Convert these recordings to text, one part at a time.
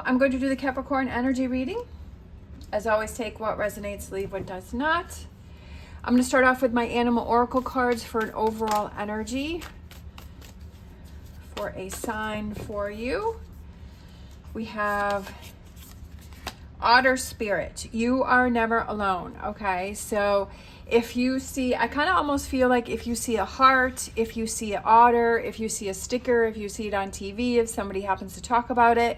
I'm going to do the Capricorn energy reading. As always, take what resonates, leave what does not. I'm going to start off with my animal oracle cards for an overall energy for a sign for you. We have Otter Spirit. You are never alone, okay? So if you see, I kind of almost feel like if you see a heart, if you see an otter, if you see a sticker, if you see it on TV, if somebody happens to talk about it,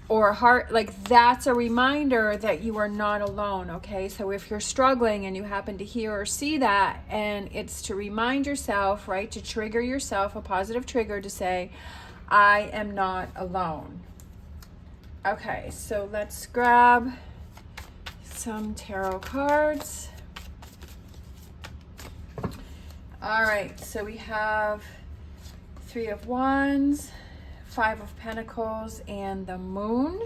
or a heart, like that's a reminder that you are not alone, okay? So if you're struggling and you happen to hear or see that, and it's to remind yourself, right, to trigger yourself, a positive trigger to say, I am not alone. Okay, so let's grab some tarot cards. All right, so we have Three of Wands, Five of Pentacles, and the Moon.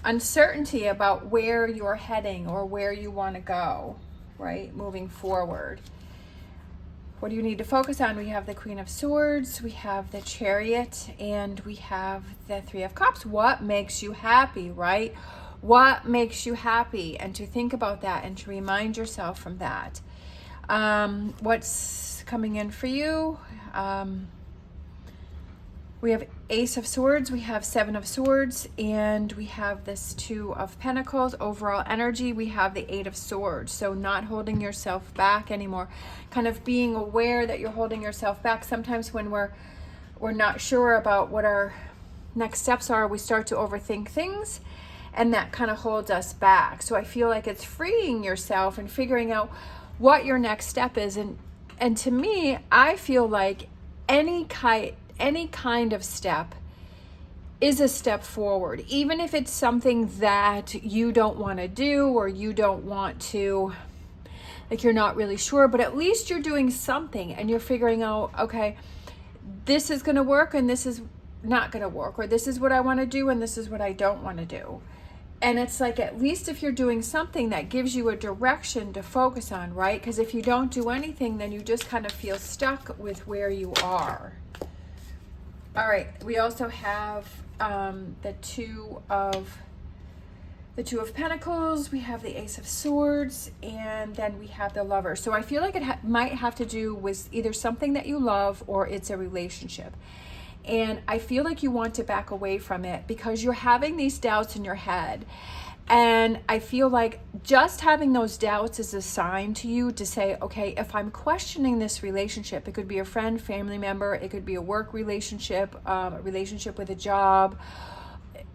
Uncertainty about where you're heading or where you want to go, right? Moving forward. What do you need to focus on? We have the Queen of Swords, we have the Chariot, and we have the Three of Cups. What makes you happy, right? What makes you happy? And to think about that and to remind yourself from that. What's coming in for you? We have Ace of Swords, we have Seven of Swords, and we have this Two of Pentacles. Overall energy, we have the Eight of Swords. So not holding yourself back anymore, kind of being aware that you're holding yourself back. Sometimes when we're not sure about what our next steps are, we start to overthink things, and that kind of holds us back. So I feel like it's freeing yourself and figuring out what your next step is. And to me, I feel like any kind of step is a step forward, even if it's something that you don't want to do, or you don't want to, like you're not really sure, but at least you're doing something and you're figuring out, okay, this is going to work and this is not going to work, or this is what I want to do and this is what I don't want to do. And it's like, at least if you're doing something that gives you a direction to focus on, right? Because if you don't do anything, then you just kind of feel stuck with where you are. All right, we also have the Two of Pentacles, we have the Ace of Swords, and then we have the Lover. So I feel like it might have to do with either something that you love or it's a relationship. And I feel like you want to back away from it because you're having these doubts in your head. And I feel like just having those doubts is a sign to you to say, okay, if I'm questioning this relationship, it could be a friend, family member, it could be a work relationship, a relationship with a job,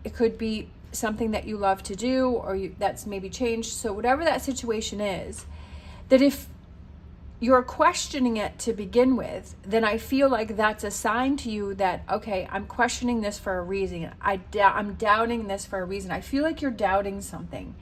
it could be something that you love to do, or that's maybe changed. So whatever that situation is, that if you're questioning it to begin with, then I feel like that's a sign to you that, okay, I'm questioning this for a reason. I'm doubting this for a reason. I feel like you're doubting something.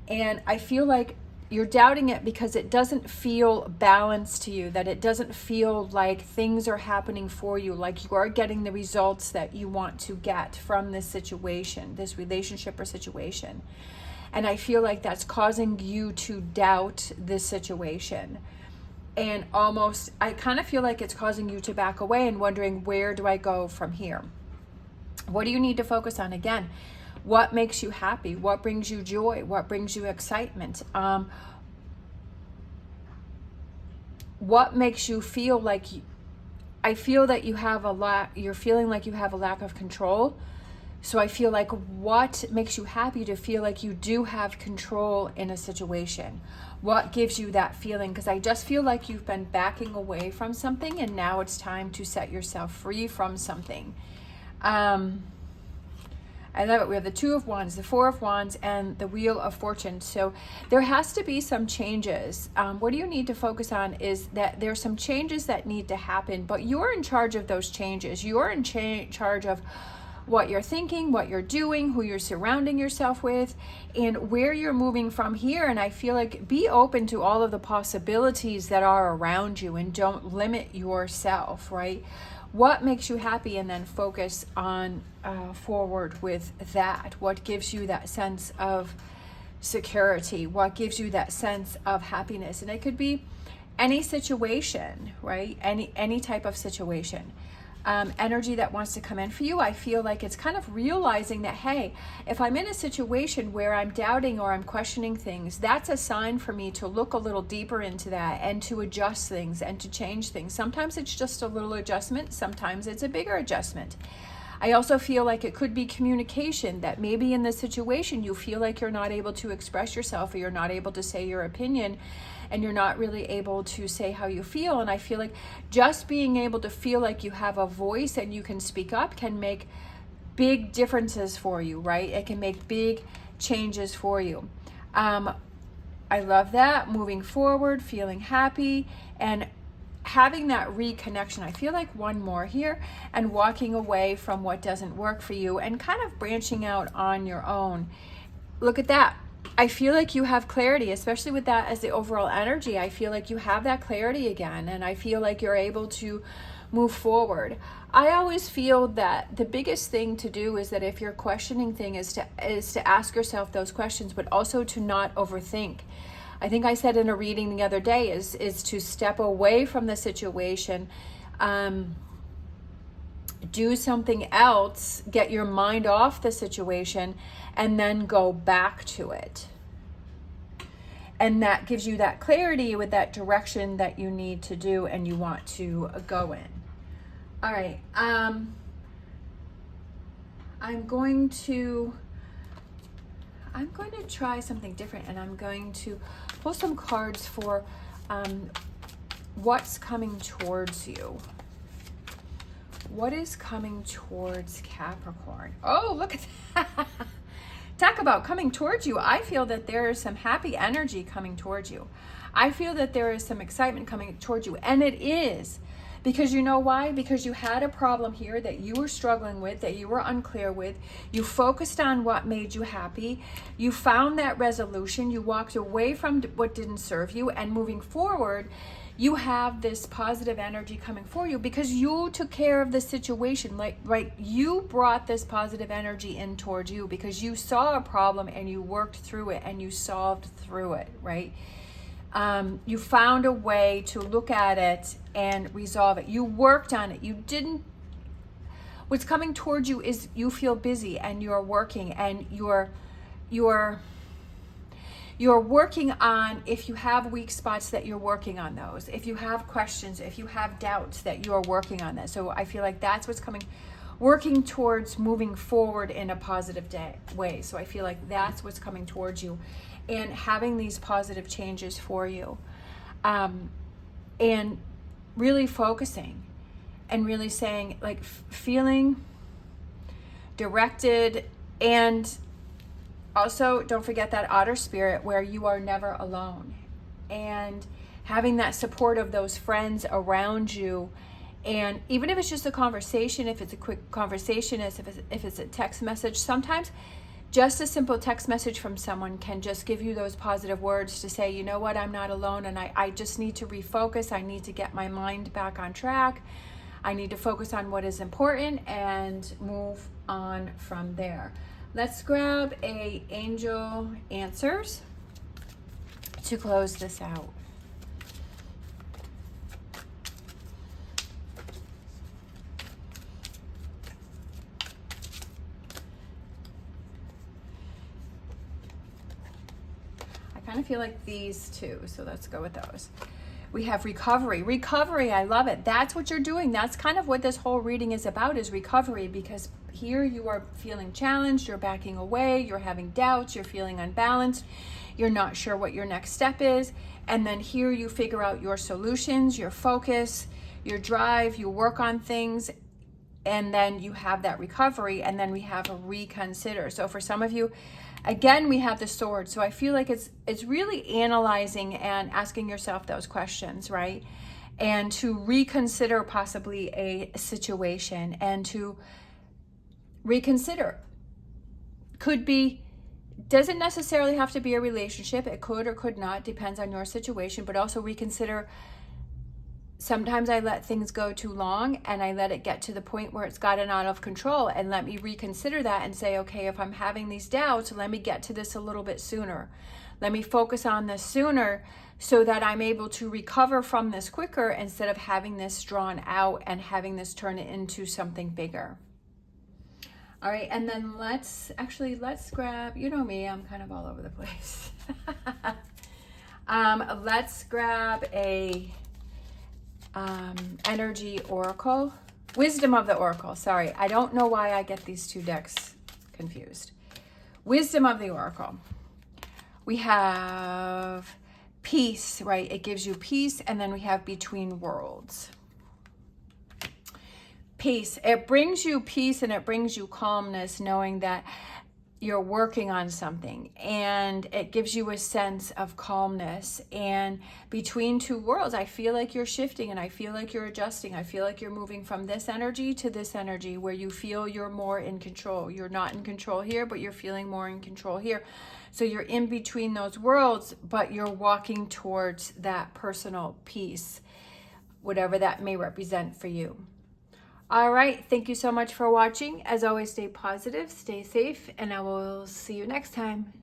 And I feel like you're doubting it because it doesn't feel balanced to you, that it doesn't feel like things are happening for you, like you are getting the results that you want to get from this situation, this relationship or situation. And I feel like that's causing you to doubt this situation. And almost, I kind of feel like it's causing you to back away and wondering, where do I go from here? What do you need to focus on? Again, what makes you happy? What brings you joy? What brings you excitement? What makes you feel like, I feel that you have you're feeling like you have a lack of control. So I feel like, what makes you happy to feel like you do have control in a situation? What gives you that feeling? Because I just feel like you've been backing away from something, and now it's time to set yourself free from something. I love it. We have the Two of Wands, the Four of Wands, and the Wheel of Fortune. So there has to be some changes. What do you need to focus on is that there's some changes that need to happen, but you're in charge of those changes. You're in charge of what you're thinking, what you're doing, who you're surrounding yourself with, and where you're moving from here. And I feel like, be open to all of the possibilities that are around you and don't limit yourself, right? What makes you happy, and then focus on forward with that. What gives you that sense of security? What gives you that sense of happiness? And it could be any situation, right? Any type of situation. energy that wants to come in for you. I feel like it's kind of realizing that, hey, if I'm in a situation where I'm doubting or I'm questioning things, that's a sign for me to look a little deeper into that and to adjust things and to change things. Sometimes it's just a little adjustment. Sometimes it's a bigger adjustment. I also feel like it could be communication, that maybe in this situation you feel like you're not able to express yourself, or you're not able to say your opinion, and you're not really able to say how you feel. And I feel like just being able to feel like you have a voice and you can speak up can make big differences for you, right? It can make big changes for you. I love that. Moving forward, feeling happy, and having that reconnection. I feel like one more here, and walking away from what doesn't work for you and kind of branching out on your own. Look at that. I feel like you have clarity, especially with that as the overall energy. I feel like you have that clarity again, and I feel like you're able to move forward. I always feel that the biggest thing to do is that if you're questioning things is to ask yourself those questions, but also to not overthink. I think I said in a reading the other day is to step away from the situation, do something else, get your mind off the situation, and then go back to it. And that gives you that clarity with that direction that you need to do and you want to go in. All right. I'm going to try something different, and I'm going to pull some cards for what's coming towards you. What is coming towards Capricorn? Oh, look at that. Talk about coming towards you. I feel that there is some happy energy coming towards you. I feel that there is some excitement coming towards you. And it is. Because you know why? Because you had a problem here that you were struggling with, that you were unclear with. You focused on what made you happy. You found that resolution. You walked away from what didn't serve you. And moving forward, you have this positive energy coming for you because you took care of the situation. Right? You brought this positive energy in towards you because you saw a problem and you worked through it and you solved through it, right? You found a way to look at it and resolve it. You worked on it. You didn't. What's coming towards you is you feel busy and you're working and you're working on, if you have weak spots, that you're working on those. If you have questions, if you have doubts, that you are working on that. So I feel like that's what's coming, working towards moving forward in a positive way. So I feel like that's what's coming towards you, and having these positive changes for you, and really focusing and really saying, like, feeling directed. And also, don't forget that otter spirit where you are never alone, and having that support of those friends around you. And even if it's just a conversation, if it's a quick conversation, if it's a text message, sometimes just a simple text message from someone can just give you those positive words to say, you know what, I'm not alone, and I just need to refocus. I need to get my mind back on track. I need to focus on what is important and move on from there. Let's grab a angel answers to close this out. I kind of feel like these two, so let's go with those. We have recovery. Recovery, I love it. That's what you're doing. That's kind of what this whole reading is about, is recovery, because here you are feeling challenged, you're backing away, you're having doubts, you're feeling unbalanced, you're not sure what your next step is. And then here you figure out your solutions, your focus, your drive, you work on things, and then you have that recovery, and then we have a reconsider. So for some of you, again, we have the sword. So I feel like it's really analyzing and asking yourself those questions, right? And to reconsider possibly a situation, and to reconsider. Could be, doesn't necessarily have to be a relationship. It could or could not, depends on your situation, but also reconsider. Sometimes I let things go too long and I let it get to the point where it's gotten out of control, and let me reconsider that and say, okay, if I'm having these doubts, let me get to this a little bit sooner. Let me focus on this sooner so that I'm able to recover from this quicker instead of having this drawn out and having this turn it into something bigger. All right, and then let's grab, you know me, I'm kind of all over the place. Let's grab a energy oracle. Wisdom of the Oracle, sorry. I don't know why I get these two decks confused. Wisdom of the Oracle. We have peace, right? It gives you peace, and then we have between worlds. Peace. It brings you peace and it brings you calmness, knowing that you're working on something, and it gives you a sense of calmness. And between two worlds, I feel like you're shifting, and I feel like you're adjusting. I feel like you're moving from this energy to this energy where you feel you're more in control. You're not in control here, but you're feeling more in control here. So you're in between those worlds, but you're walking towards that personal peace, whatever that may represent for you. All right, thank you so much for watching. As always, stay positive, stay safe, and I will see you next time.